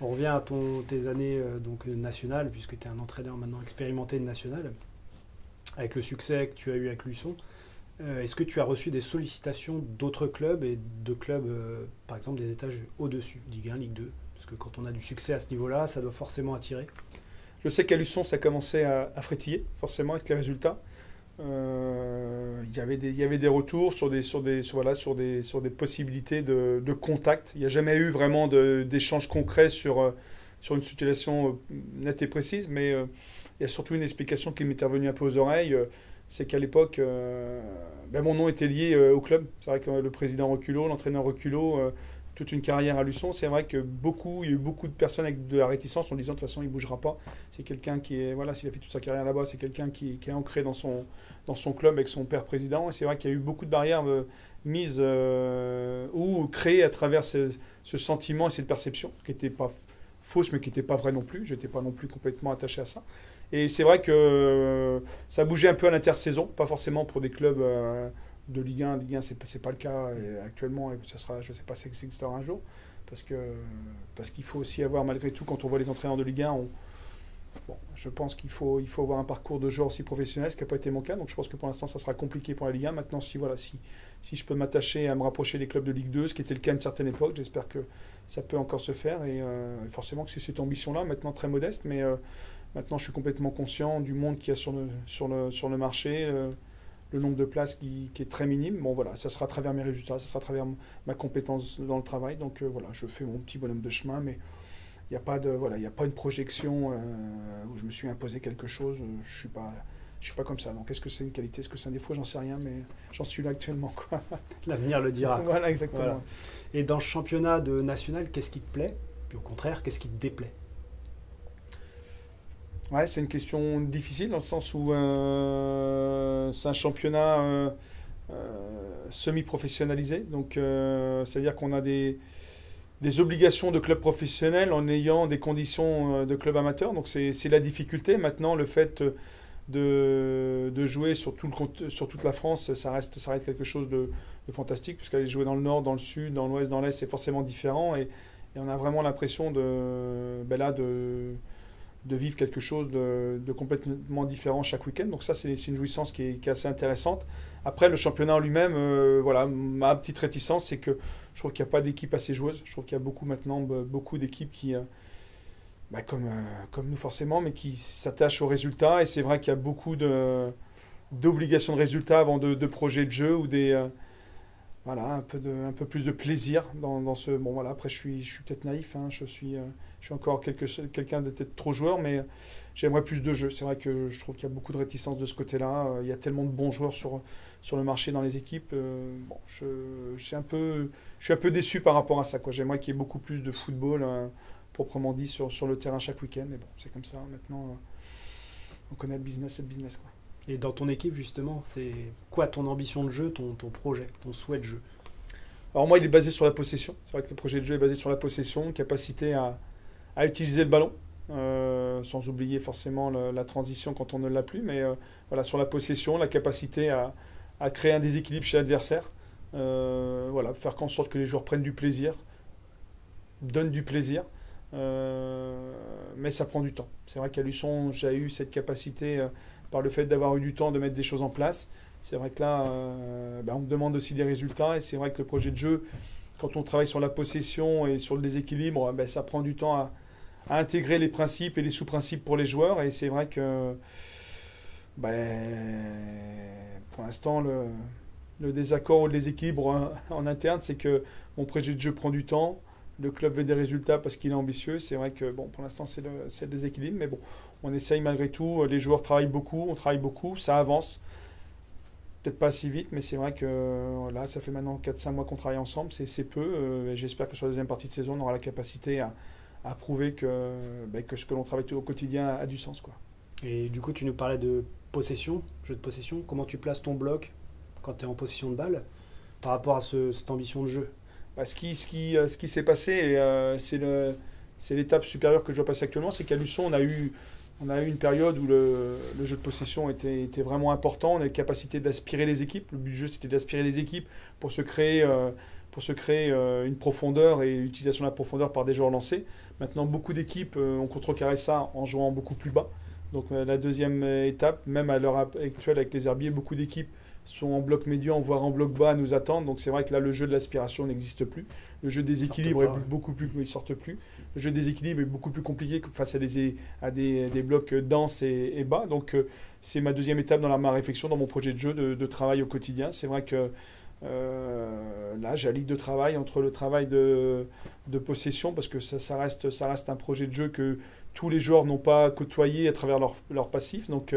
On revient à tes années nationales, puisque tu es un entraîneur maintenant expérimenté de national, avec le succès que tu as eu avec Luçon. Est-ce que tu as reçu des sollicitations d'autres clubs et de clubs, par exemple, des étages au-dessus, Ligue 1, Ligue 2? Parce que quand on a du succès à ce niveau-là, ça doit forcément attirer. Je sais qu'à Luçon, ça commençait à frétiller, forcément, avec les résultats. Il y avait des retours sur des possibilités de contact. Il n'y a jamais eu vraiment d'échange concret sur une situation nette et précise, mais il y a surtout une explication qui m'est revenue un peu aux oreilles. C'est qu'à l'époque, mon nom était lié au club. C'est vrai que le président Reculot, l'entraîneur Reculot, toute une carrière à Luçon. C'est vrai que il y a eu beaucoup de personnes avec de la réticence en disant de toute façon il ne bougera pas. C'est quelqu'un qui est, voilà, s'il a fait toute sa carrière là-bas, c'est quelqu'un qui est ancré dans son club avec son père président. Et c'est vrai qu'il y a eu beaucoup de barrières mises ou créées à travers ce sentiment et cette perception qui n'était pas fausse mais qui n'était pas vraie non plus. Je n'étais pas non plus complètement attaché à ça. Et c'est vrai que ça bougeait un peu à l'intersaison, pas forcément pour des clubs de Ligue 1. Ligue 1, c'est pas le cas actuellement, et ça sera, je ne sais pas si ça existera un jour, parce qu'il faut aussi avoir, malgré tout, quand on voit les entraîneurs de Ligue 1, je pense qu'il faut avoir un parcours de joueur aussi professionnel, ce qui n'a pas été mon cas. Donc je pense que pour l'instant, ça sera compliqué pour la Ligue 1. Maintenant, si je peux m'attacher à me rapprocher des clubs de Ligue 2, ce qui était le cas à une certaine époque, j'espère que ça peut encore se faire. Et forcément que c'est cette ambition-là, maintenant très modeste, mais maintenant je suis complètement conscient du monde qu'il y a sur le marché, le nombre de places qui est très minime. Bon voilà, ça sera à travers mes résultats, ça sera à travers ma compétence dans le travail. Donc voilà, je fais mon petit bonhomme de chemin, mais il n'y a pas une projection où je me suis imposé quelque chose. Je suis pas comme ça. Donc est-ce que c'est une qualité, est-ce que c'est un défaut, j'en sais rien, mais j'en suis là actuellement, quoi. L'avenir le dira. Voilà, exactement. Voilà. Et dans le championnat national, qu'est-ce qui te plaît? Puis au contraire, qu'est-ce qui te déplaît? Ouais, c'est une question difficile dans le sens où c'est un championnat semi-professionnalisé. Donc, c'est-à-dire qu'on a des obligations de club professionnel en ayant des conditions de club amateur. Donc, c'est la difficulté. Maintenant, le fait de jouer sur toute la France, ça reste quelque chose de fantastique, puisqu'aller jouer dans le nord, dans le sud, dans l'ouest, dans l'est, c'est forcément différent. Et on a vraiment l'impression de vivre quelque chose de complètement différent chaque week-end. Donc ça, c'est une jouissance qui est assez intéressante. Après, le championnat en lui-même, ma petite réticence, c'est que je trouve qu'il n'y a pas d'équipe assez joueuse. Je trouve qu'il y a maintenant beaucoup d'équipes qui, comme nous forcément, mais qui s'attachent aux résultats. Et c'est vrai qu'il y a beaucoup d'obligations de résultats avant de projets de jeu ou un peu plus de plaisir dans ce. Bon voilà, après je suis peut-être naïf, hein, je suis encore quelqu'un de peut-être trop joueur, mais j'aimerais plus de jeu. C'est vrai que je trouve qu'il y a beaucoup de réticence de ce côté-là. Il y a tellement de bons joueurs sur le marché dans les équipes. Je suis un peu déçu par rapport à ça, quoi. J'aimerais qu'il y ait beaucoup plus de football proprement dit sur le terrain chaque week-end. Mais bon, c'est comme ça. Maintenant, on connaît le business, c'est le business, quoi. Et dans ton équipe, justement, c'est quoi ton ambition de jeu, ton projet, ton souhait de jeu? Alors moi, il est basé sur la possession. C'est vrai que le projet de jeu est basé sur la possession, capacité à utiliser le ballon, sans oublier forcément la transition quand on ne l'a plus, mais voilà, sur la possession, la capacité à créer un déséquilibre chez l'adversaire, faire en sorte que les joueurs prennent du plaisir, donnent du plaisir, mais ça prend du temps. C'est vrai qu'à Luçon, j'ai eu cette capacité par le fait d'avoir eu du temps de mettre des choses en place. C'est vrai que là, on me demande aussi des résultats, et c'est vrai que le projet de jeu, quand on travaille sur la possession et sur le déséquilibre, ça prend du temps à intégrer les principes et les sous-principes pour les joueurs, et c'est vrai que pour l'instant, le désaccord ou le déséquilibre en interne, c'est que mon projet de jeu prend du temps, le club veut des résultats parce qu'il est ambitieux. C'est vrai que pour l'instant, c'est le déséquilibre, mais bon, on essaye malgré tout. Les joueurs travaillent beaucoup, on travaille beaucoup, ça avance. Peut-être pas si vite, mais c'est vrai que là, ça fait maintenant 4-5 mois qu'on travaille ensemble, c'est peu. Et j'espère que sur la deuxième partie de saison, on aura la capacité à prouver que ce que l'on travaille au quotidien a du sens, quoi. Et du coup, tu nous parlais de possession, jeu de possession. Comment tu places ton bloc quand tu es en possession de balle par rapport à cette ambition de jeu? Ce qui s'est passé, c'est l'étape supérieure que je dois passer actuellement, c'est qu'à Luçon, on a eu une période où le jeu de possession était vraiment important. On a la capacité d'aspirer les équipes. Le but du jeu, c'était d'aspirer les équipes pour se créer pour se créer une profondeur et l'utilisation de la profondeur par des joueurs lancés. Maintenant, beaucoup d'équipes ont contrecarré ça en jouant beaucoup plus bas. Donc la deuxième étape, même à l'heure actuelle avec les herbiers, beaucoup d'équipes sont en bloc médian, voire en bloc bas à nous attendre. Donc c'est vrai que là, le jeu de l'aspiration n'existe plus. Le jeu des équilibres est beaucoup plus... Ils sortent plus. Le jeu des équilibres est beaucoup plus compliqué face à des blocs denses et bas. Donc c'est ma deuxième étape dans ma réflexion, dans mon projet de jeu de travail au quotidien. C'est vrai que là, j'allie deux travail entre le travail de possession, parce que ça reste un projet de jeu que tous les joueurs n'ont pas côtoyé à travers leur passif. Donc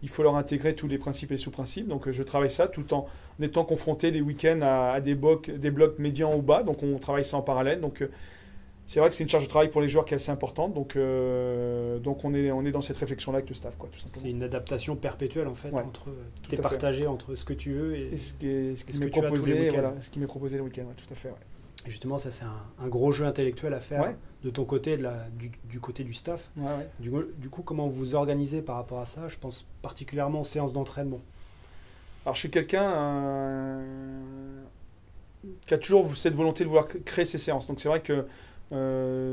il faut leur intégrer tous les principes et sous-principes. Donc je travaille ça tout en étant confronté les week-ends à des blocs médians ou bas. Donc on travaille ça en parallèle. Donc c'est vrai que c'est une charge de travail pour les joueurs qui est assez importante. Donc on est dans cette réflexion-là avec le staff, quoi, tout simplement. C'est une adaptation perpétuelle en fait, ouais, t'es partagé entre ce que tu veux et ce qui m'est proposé, voilà, ce qui m'est proposé le week-end. Ouais, tout à fait. Ouais. Et justement, ça c'est un gros jeu intellectuel à faire de ton côté, du côté du staff. Ouais, ouais. Du coup, comment vous organisez par rapport à ça? Je pense particulièrement aux séances d'entraînement. Alors je suis quelqu'un qui a toujours cette volonté de vouloir créer ses séances. Donc c'est vrai que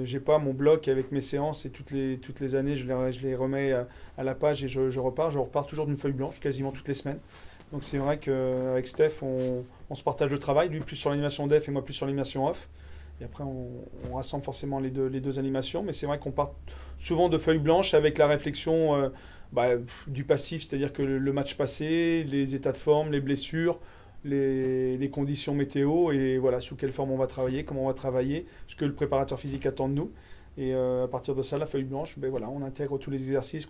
j'ai pas mon bloc avec mes séances et toutes les années je les remets à la page et je repars toujours d'une feuille blanche quasiment toutes les semaines. Donc c'est vrai qu'avec Steph on se partage le travail, lui plus sur l'animation def et moi plus sur l'animation off, et après on rassemble forcément les deux animations, mais c'est vrai qu'on part souvent de feuilles blanches avec la réflexion du passif, c'est-à-dire que le match passé, les états de forme, les blessures, les conditions météo et voilà, sous quelle forme on va travailler, comment on va travailler, ce que le préparateur physique attend de nous. Et à partir de ça, la feuille blanche, voilà, on intègre tous les exercices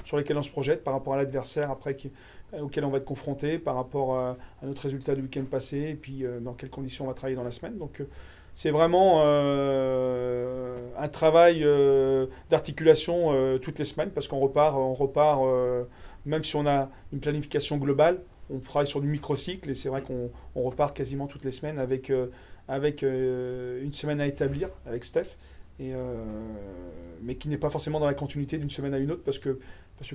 sur lesquels on se projette par rapport à l'adversaire auquel on va être confronté, par rapport à notre résultat du week-end passé et puis dans quelles conditions on va travailler dans la semaine. Donc c'est vraiment un travail d'articulation toutes les semaines parce qu'on repart même si on a une planification globale, on travaille sur du microcycle et c'est vrai qu'on repart quasiment toutes les semaines avec une semaine à établir avec Steph, mais qui n'est pas forcément dans la continuité d'une semaine à une autre parce que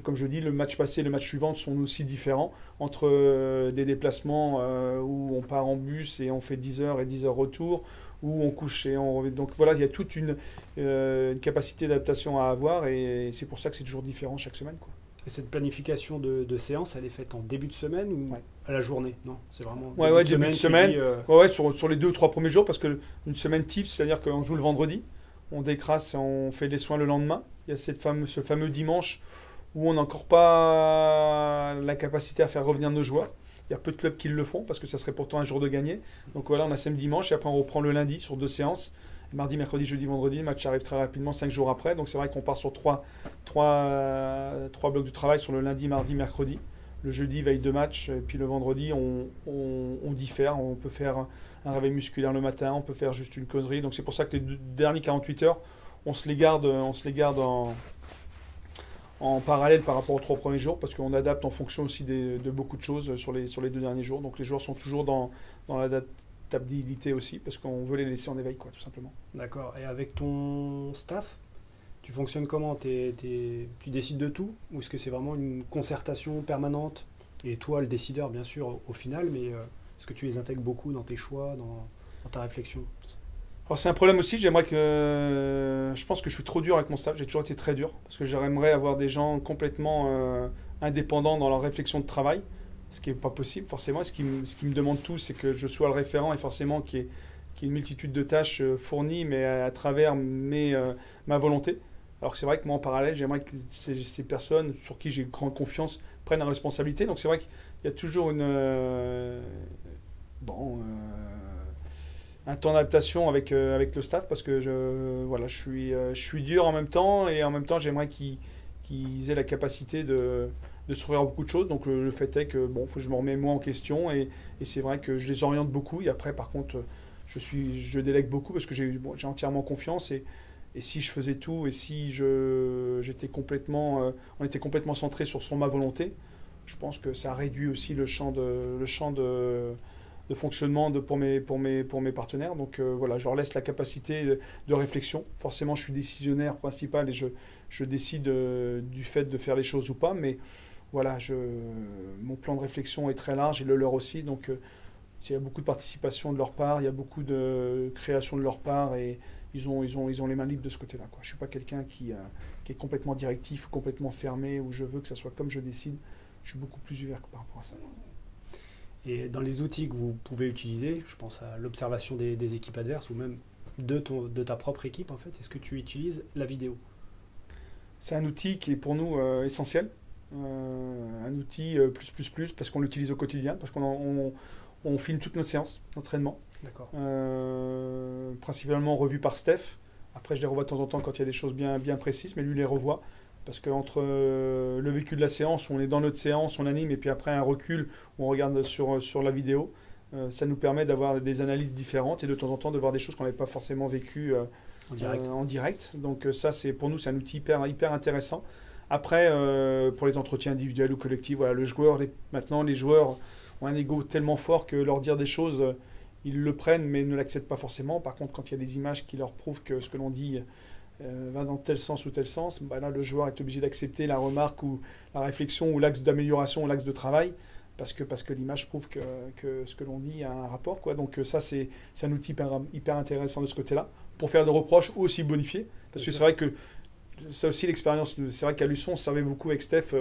comme je dis, le match passé et le match suivant sont aussi différents entre des déplacements où on part en bus et on fait 10 heures et 10 heures retour, où on couche et on revient. Donc voilà, il y a toute une capacité d'adaptation à avoir et c'est pour ça que c'est toujours différent chaque semaine, quoi. Et cette planification de séance, elle est faite en début de semaine ou à la journée? Non, c'est vraiment début de semaine. Ouais, sur les 2 ou 3 premiers jours, parce que une semaine type, c'est-à-dire qu'on joue le vendredi, on décrasse, on fait les soins le lendemain. Il y a ce fameux dimanche où on n'a encore pas la capacité à faire revenir nos joueurs. Il y a peu de clubs qui le font parce que ça serait pourtant un jour de gagner. Donc voilà, on a samedi, dimanche et après on reprend le lundi sur 2 séances. Mardi, mercredi, jeudi, vendredi, le match arrive très rapidement 5 jours après. Donc c'est vrai qu'on part sur trois blocs de travail sur le lundi, mardi, mercredi. Le jeudi, veille de match. Et puis le vendredi, on diffère. On peut faire un réveil musculaire le matin, on peut faire juste une causerie. Donc c'est pour ça que les derniers 48 heures, on se les garde en parallèle par rapport aux 3 premiers jours parce qu'on adapte en fonction aussi de beaucoup de choses sur les 2 derniers jours. Donc les joueurs sont toujours dans l'adaptabilité aussi parce qu'on veut les laisser en éveil, quoi, tout simplement. D'accord. Et avec ton staff, tu fonctionnes comment? Tu décides de tout ou est-ce que c'est vraiment une concertation permanente? Et toi, le décideur, bien sûr, au final, mais est-ce que tu les intègres beaucoup dans tes choix, dans ta réflexion? Alors c'est un problème aussi, je pense que je suis trop dur avec mon staff, j'ai toujours été très dur, parce que j'aimerais avoir des gens complètement indépendants dans leur réflexion de travail, ce qui n'est pas possible forcément. Ce qui me demande tout, c'est que je sois le référent et forcément qu'il y ait une multitude de tâches fournies, mais à travers ma volonté. Alors que c'est vrai que moi en parallèle, j'aimerais que ces personnes sur qui j'ai grande confiance prennent la responsabilité. Donc c'est vrai qu'il y a toujours un temps d'adaptation avec le staff parce que je suis dur en même temps et en même temps j'aimerais qu'ils aient la capacité de s'ouvrir à beaucoup de choses. Donc le fait est que faut que je me remets moi en question et c'est vrai que je les oriente beaucoup et après par contre je délègue beaucoup parce que j'ai entièrement confiance et si je faisais tout et si on était complètement centré sur ma volonté, je pense que ça réduit aussi le champ de fonctionnement pour mes partenaires. Donc voilà, je leur laisse la capacité de réflexion. Forcément, je suis décisionnaire principal et je décide du fait de faire les choses ou pas. Mais voilà, mon plan de réflexion est très large et le leur aussi. Donc Il y a beaucoup de participation de leur part, il y a beaucoup de création de leur part et ils ont les mains libres de ce côté-là, quoi. Je ne suis pas quelqu'un qui est complètement directif ou complètement fermé où je veux que ça soit comme je décide. Je suis beaucoup plus ouvert par rapport à ça. Et dans les outils que vous pouvez utiliser, je pense à l'observation des équipes adverses ou même de ta propre équipe, en fait, est-ce que tu utilises la vidéo? C'est un outil qui est pour nous essentiel. Un outil plus parce qu'on l'utilise au quotidien, parce qu'on filme toutes nos séances d'entraînement. D'accord. Principalement revues par Steph. Après, je les revois de temps en temps quand il y a des choses bien précises, mais lui les revoit. Parce qu'entre le vécu de la séance, où on est dans notre séance, on anime, et puis après un recul, où on regarde sur la vidéo, ça nous permet d'avoir des analyses différentes et de temps en temps de voir des choses qu'on n'avait pas forcément vécues en direct. Donc ça, pour nous, c'est un outil hyper intéressant. Après, pour les entretiens individuels ou collectifs, voilà, maintenant, les joueurs ont un ego tellement fort que leur dire des choses, ils le prennent, mais ne l'acceptent pas forcément. Par contre, quand il y a des images qui leur prouvent que ce que l'on dit va dans tel sens ou tel sens, bah là, le joueur est obligé d'accepter la remarque ou la réflexion ou l'axe d'amélioration ou l'axe de travail, parce que l'image prouve que ce que l'on dit a un rapport, quoi. Donc ça, c'est un outil hyper intéressant de ce côté-là, pour faire des reproches ou aussi bonifier. Parce que c'est vrai que ça aussi, l'expérience, c'est vrai qu'à Luçon, on servait beaucoup avec Steph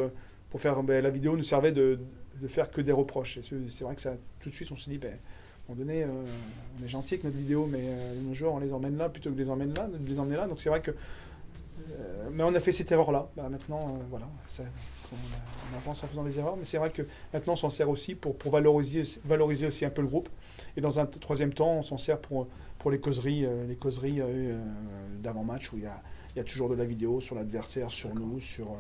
pour faire, la vidéo nous servait de faire que des reproches. Et c'est vrai que ça, tout de suite, on se dit, à un moment donné, on est gentil avec notre vidéo, mais nos joueurs, on les emmène là plutôt que de les emmener là. Donc c'est vrai que... mais on a fait cette erreur-là. Maintenant, voilà, on avance en faisant des erreurs. Mais c'est vrai que maintenant, on s'en sert aussi pour valoriser aussi un peu le groupe. Et dans un troisième temps, on s'en sert pour les causeries d'avant-match où il y a toujours de la vidéo sur l'adversaire, sur nous, sur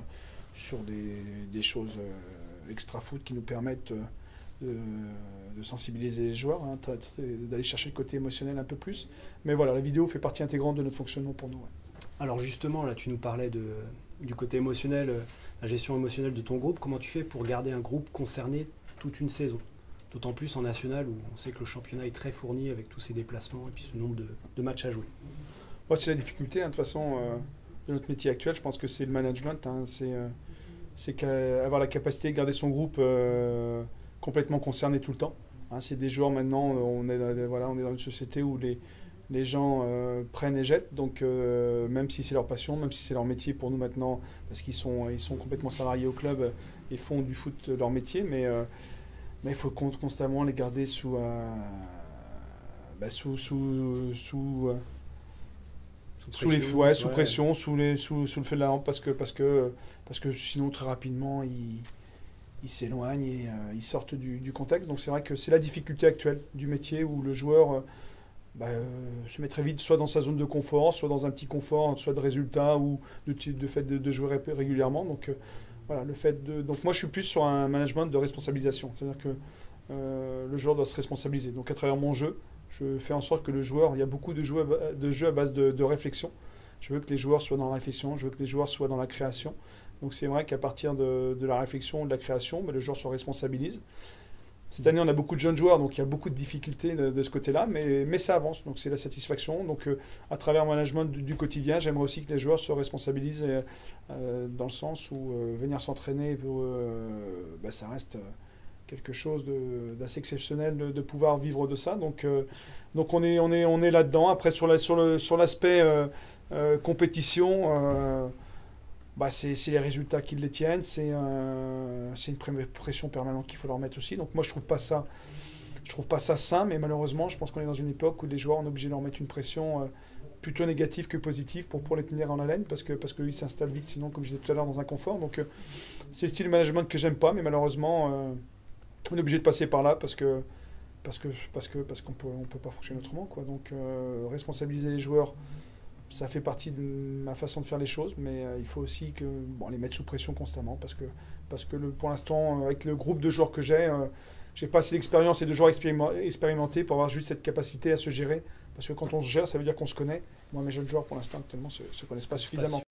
des choses extra-foot qui nous permettent de sensibiliser les joueurs, hein, d'aller chercher le côté émotionnel un peu plus. Mais voilà, la vidéo fait partie intégrante de notre fonctionnement pour nous. Ouais. Alors justement, là, tu nous parlais du côté émotionnel, la gestion émotionnelle de ton groupe. Comment tu fais pour garder un groupe concerné toute une saison? D'autant plus en national où on sait que le championnat est très fourni avec tous ces déplacements et puis ce nombre de matchs à jouer. Ouais, c'est la difficulté, hein, de toute façon, de notre métier actuel. Je pense que c'est le management. Hein, c'est avoir la capacité de garder son groupe complètement concerné tout le temps. Hein, c'est des joueurs maintenant, on est dans une société où les gens prennent et jettent. Donc même si c'est leur passion, même si c'est leur métier pour nous maintenant, parce qu'ils sont complètement salariés au club et font du foot leur métier, mais il faut constamment les garder sous pression, sous le feu de la lampe, parce que sinon très rapidement ils s'éloignent et ils sortent du contexte. Donc c'est vrai que c'est la difficulté actuelle du métier où le joueur se met très vite soit dans sa zone de confort, soit dans un petit confort, soit de résultats ou de fait de jouer régulièrement. Donc voilà, donc moi je suis plus sur un management de responsabilisation, c'est-à-dire que le joueur doit se responsabiliser. Donc à travers mon jeu, je fais en sorte que le joueur, il y a beaucoup de jeux à base de réflexion. Je veux que les joueurs soient dans la réflexion, je veux que les joueurs soient dans la création. Donc c'est vrai qu'à partir de la réflexion, de la création, le joueur se responsabilise. Cette année, on a beaucoup de jeunes joueurs, donc il y a beaucoup de difficultés de ce côté-là, mais ça avance, donc c'est la satisfaction. Donc à travers le management du quotidien, j'aimerais aussi que les joueurs se responsabilisent dans le sens où venir s'entraîner, ça reste quelque chose d'assez exceptionnel de pouvoir vivre de ça. Donc on est là-dedans. Après, sur l'aspect compétition, c'est les résultats qui les tiennent, c'est une pression permanente qu'il faut leur mettre aussi. Donc moi je trouve pas ça sain, mais malheureusement je pense qu'on est dans une époque où les joueurs on est obligé de leur mettre une pression plutôt négative que positive pour les tenir en haleine, parce qu'ils s'installent vite sinon, comme je disais tout à l'heure, dans un confort. Donc c'est le style de management que j'aime pas, mais malheureusement on est obligé de passer par là parce qu'on peut pas fonctionner autrement, quoi. Donc responsabiliser les joueurs, ça fait partie de ma façon de faire les choses, mais il faut aussi les mettre sous pression constamment, parce que pour l'instant, avec le groupe de joueurs que j'ai pas assez d'expérience et de joueurs expérimentés pour avoir juste cette capacité à se gérer, parce que quand on se gère, ça veut dire qu'on se connaît. Moi, mes jeunes joueurs, pour l'instant, actuellement, se connaissent pas suffisamment.